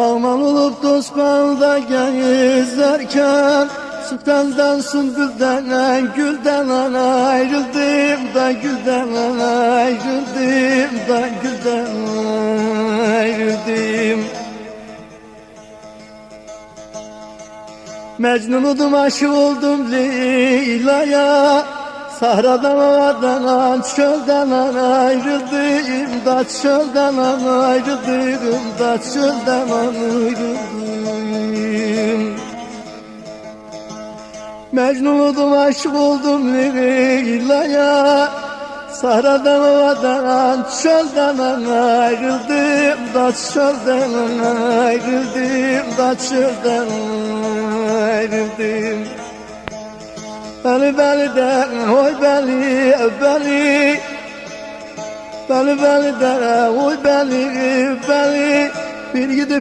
Aman olup dost bağında gezerken Sultandan sümbülden gülden ayrıldım da gülden ayrıldım da gülden ayrıldım. Mecnun'udum aşık oldum Leyla'ya, Sahradan ovadan çölden ayrıldım da çölden ayrıldım da çölden ayrıldım. Mecnun'udum aşık oldum Leyla'ya, Sahradan ovadan çölden ayrıldım da çölden ayrıldım da çölden ayrıldım. Beni de oy beni de oy beni bir gidip